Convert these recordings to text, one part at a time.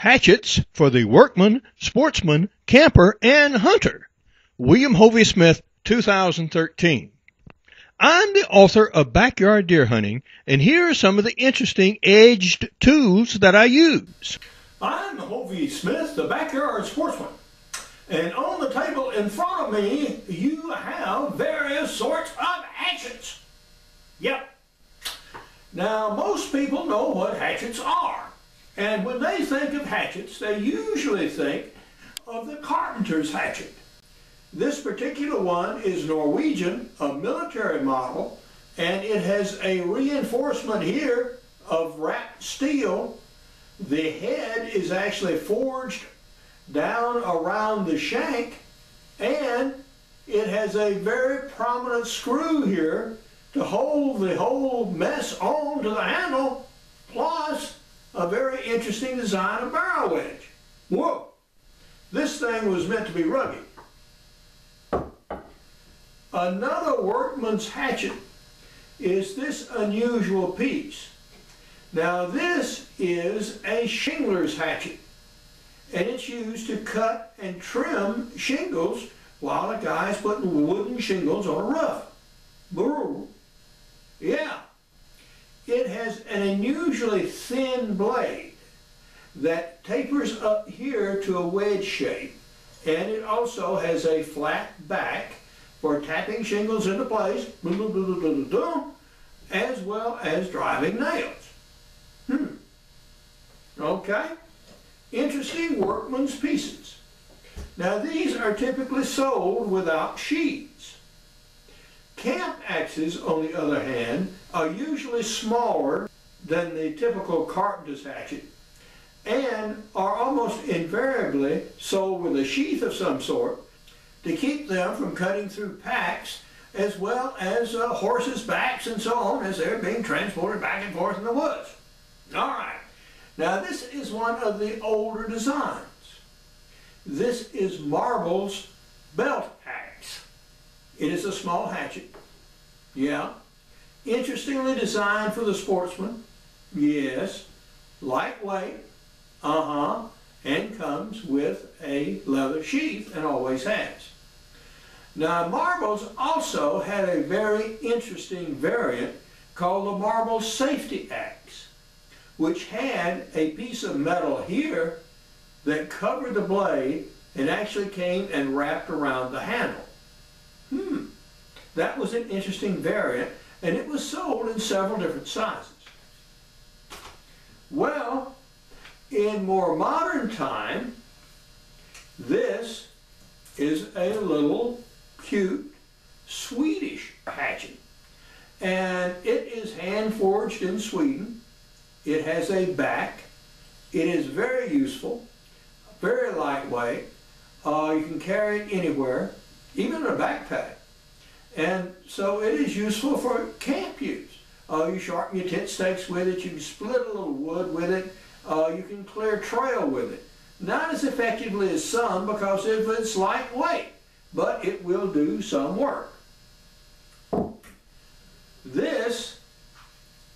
Hatchets for the Workman, Sportsman, Camper, and Hunter. William Hovey Smith, 2013. I'm the author of Backyard Deer Hunting, and here are some of the interesting edged tools that I use. I'm Hovey Smith, the Backyard Sportsman. And on the table in front of me, you have various sorts of hatchets. Yep. Now, most people know what hatchets are. And when they think of hatchets, they usually think of the carpenter's hatchet. This particular one is Norwegian, a military model, and it has a reinforcement here of wrapped steel. The head is actually forged down around the shank, and it has a very prominent screw here to hold the whole mess on to the handle, plus a very interesting design of barrel wedge. Whoa! This thing was meant to be rugged. Another workman's hatchet is this unusual piece. Now this is a shingler's hatchet, and it's used to cut and trim shingles while a guy's putting wooden shingles on a roof. Brr. Yeah. It has an unusually thin blade that tapers up here to a wedge shape, and it also has a flat back for tapping shingles into place, as well as driving nails. Okay. Interesting workman's pieces. Now these are typically sold without sheaths. Camp axes, on the other hand, are usually smaller than the typical carpenter's hatchet and are almost invariably sold with a sheath of some sort to keep them from cutting through packs, as well as horses' backs and so on as they're being transported back and forth in the woods. All right. Now this is one of the older designs. This is Marble's belt axe. It is a small hatchet. Yeah. Interestingly designed for the sportsman. Yes. Lightweight. And comes with a leather sheath and always has. Now Marble's also had a very interesting variant called the Marble safety axe, which had a piece of metal here that covered the blade and actually came and wrapped around the handle. That was an interesting variant, and it was sold in several different sizes. Well, in more modern time, this is a little cute Swedish hatchet, and it is hand forged in Sweden. It has a back. It is very useful, very lightweight. You can carry it anywhere, even in a backpack. And so it is useful for camp use. You sharpen your tent stakes with it. You can split a little wood with it. You can clear trail with it. Not as effectively as some because it's lightweight, but it will do some work. This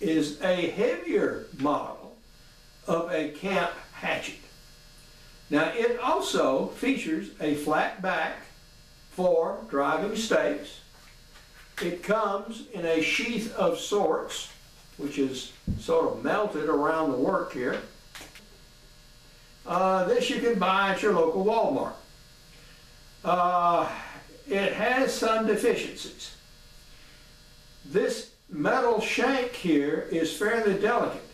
is a heavier model of a camp hatchet. Now it also features a flat back for driving stakes. It comes in a sheath of sorts, which is sort of melted around the work here. This you can buy at your local Walmart. It has some deficiencies. This metal shank here is fairly delicate,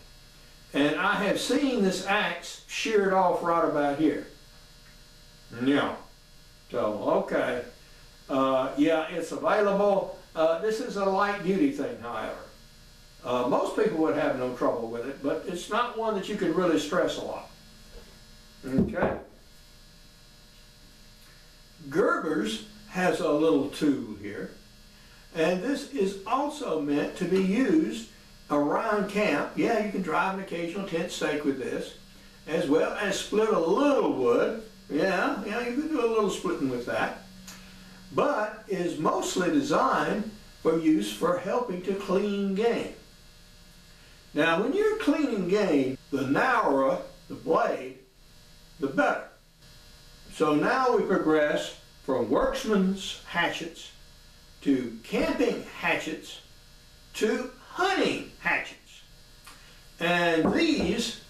and I have seen this axe sheared off right about here. Yeah. So, okay. Yeah, it's available. This is a light duty thing, however. Most people would have no trouble with it, but it's not one that you can really stress a lot. Okay. Gerber's has a little tool here, and this is also meant to be used around camp. Yeah, you can drive an occasional tent stake with this, as well as split a little wood. Yeah, you can do a little splitting with that. But is mostly designed for use for helping to clean game. Now when you're cleaning game, the narrower the blade, the better. So now we progress from workman's hatchets to camping hatchets to hunting hatchets. And these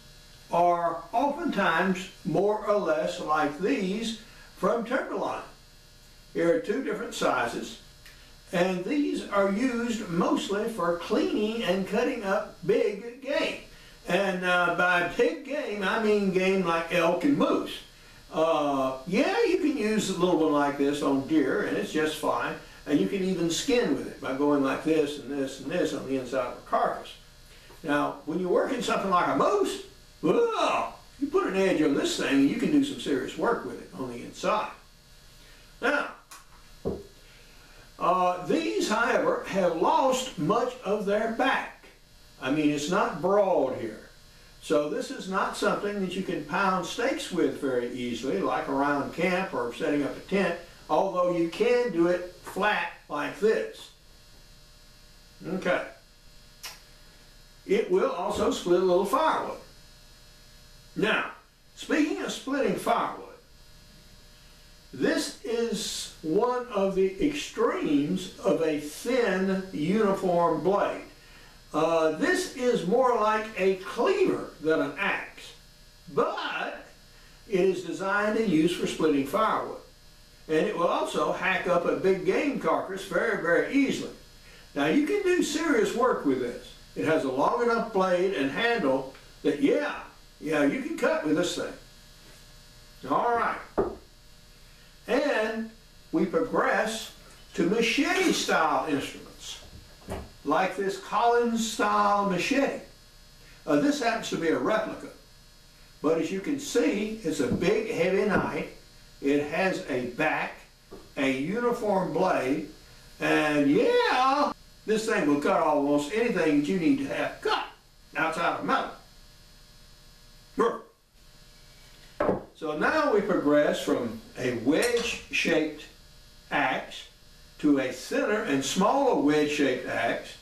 are oftentimes more or less like these from Timberline. Here are two different sizes, and these are used mostly for cleaning and cutting up big game. And by big game, I mean game like elk and moose. Yeah, you can use a little one like this on deer, and it's just fine. And you can even skin with it by going like this and this and this on the inside of the carcass. Now, when you're working something like a moose, well, you put an edge on this thing and you can do some serious work with it on the inside. Now, these, however, have lost much of their back. I mean, it's not broad here. So this is not something that you can pound steaks with very easily, like around camp or setting up a tent, although you can do it flat like this. Okay. It will also split a little firewood. Now, speaking of splitting firewood, this is one of the extremes of a thin uniform blade. This is more like a cleaver than an axe, but it is designed and used for splitting firewood. And it will also hack up a big game carcass very, very easily. Now you can do serious work with this. It has a long enough blade and handle that, yeah, you can cut with this thing. All right. And we progress to machete-style instruments, like this Collins-style machete. This happens to be a replica, but as you can see, it's a big, heavy knife. It has a back, a uniform blade, and yeah, this thing will cut almost anything that you need to have cut outside of metal. So now we progress from a wedge-shaped axe to a thinner and smaller wedge-shaped axe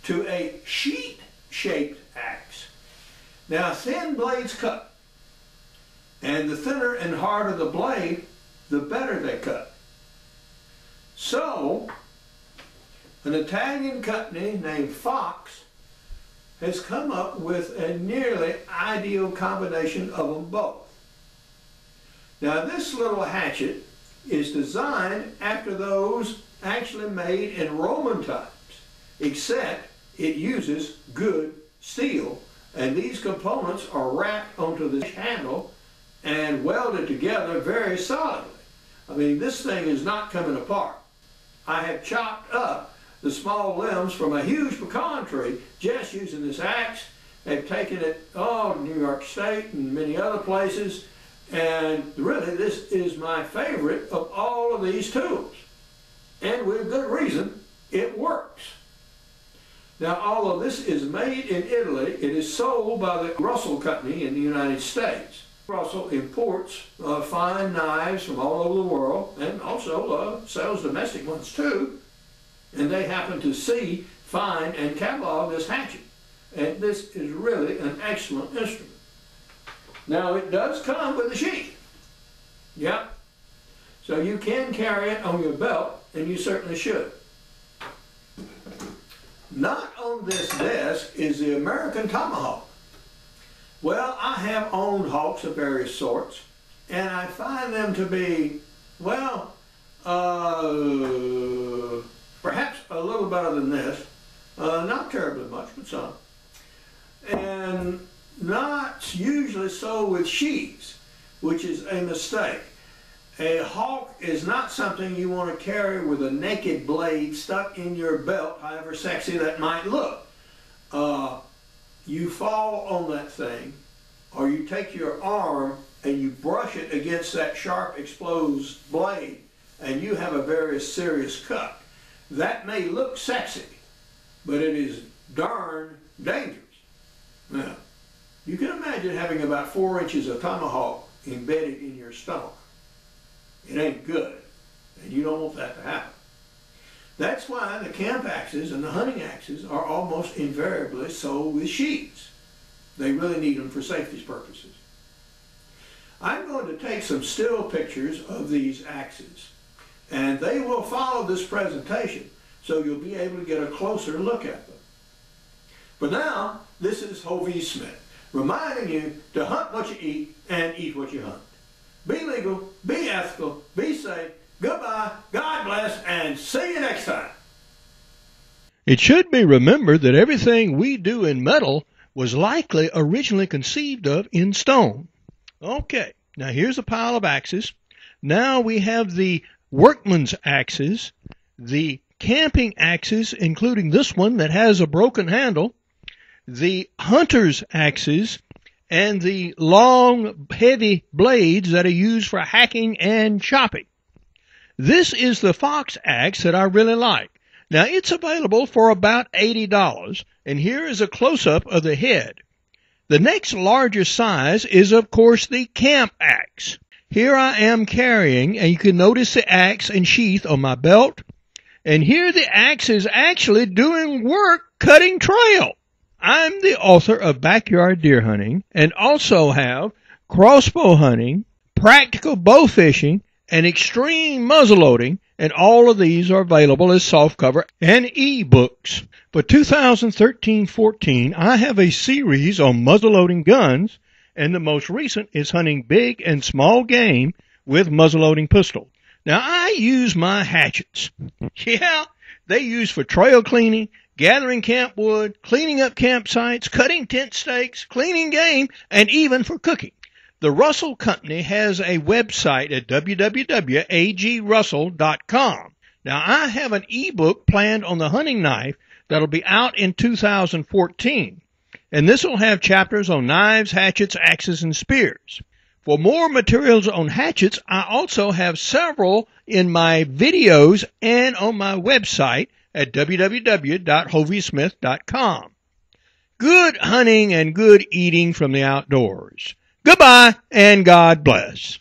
to a sheet-shaped axe. Now thin blades cut, and the thinner and harder the blade, the better they cut. So an Italian company named Fox has come up with a nearly ideal combination of them both. Now this little hatchet is designed after those actually made in Roman times, except it uses good steel, and these components are wrapped onto the handle and welded together very solidly. I mean, this thing is not coming apart. I have chopped up the small limbs from a huge pecan tree just using this axe. They've taken it, New York State and many other places, and really this is my favorite of all of these tools. And with good reason, it works. Now, although this is made in Italy, it is sold by the Russell Company in the United States. Russell imports fine knives from all over the world, and also sells domestic ones too. And they happen to see, find, and catalog this hatchet. And this is really an excellent instrument. Now, it does come with a sheath. Yep. So you can carry it on your belt, and you certainly should. Not on this desk is the American tomahawk. Well, I have owned hawks of various sorts, and I find them to be, well, perhaps a little better than this. Not terribly much, but some. And not usually so with sheaths, which is a mistake. A hawk is not something you want to carry with a naked blade stuck in your belt, however sexy that might look. You fall on that thing, or you take your arm and you brush it against that sharp exposed blade, and you have a very serious cut. That may look sexy, but it is darn dangerous. Now, you can imagine having about 4 inches of tomahawk embedded in your stomach. It ain't good, and you don't want that to happen. That's why the camp axes and the hunting axes are almost invariably sold with sheaths. They really need them for safety purposes. I'm take some still pictures of these axes, and they will follow this presentation, so you'll be able to get a closer look at them. But now, this is Hovey Smith, reminding you to hunt what you eat and eat what you hunt. Be legal, be ethical, be safe. Goodbye, God bless, and see you next time. It should be remembered that everything we do in metal was likely originally conceived of in stone. Okay, now here's a pile of axes. Now we have the workman's axes, the camping axes, including this one that has a broken handle, the hunter's axes, and the long, heavy blades that are used for hacking and chopping. This is the fox axe that I really like. Now, it's available for about $80, and here is a close-up of the head. The next larger size is, of course, the camp axe. Here I am carrying, and you can notice the axe and sheath on my belt. And here the axe is actually doing work cutting trail. I'm the author of Backyard Deer Hunting and also have crossbow hunting, practical bow fishing, and extreme muzzleloading, and all of these are available as softcover and e-books. For 2013-14, I have a series on muzzleloading guns, and the most recent is hunting big and small game with muzzleloading pistol. Now, I use my hatchets. Yeah, they use for trail cleaning, gathering camp wood, cleaning up campsites, cutting tent stakes, cleaning game, and even for cooking. The Russell Company has a website at www.agrussell.com. Now, I have an ebook planned on the hunting knife that'll be out in 2014, and this will have chapters on knives, hatchets, axes, and spears. For more materials on hatchets, I also have several in my videos and on my website at www.hoveysmith.com. Good hunting and good eating from the outdoors. Goodbye and God bless.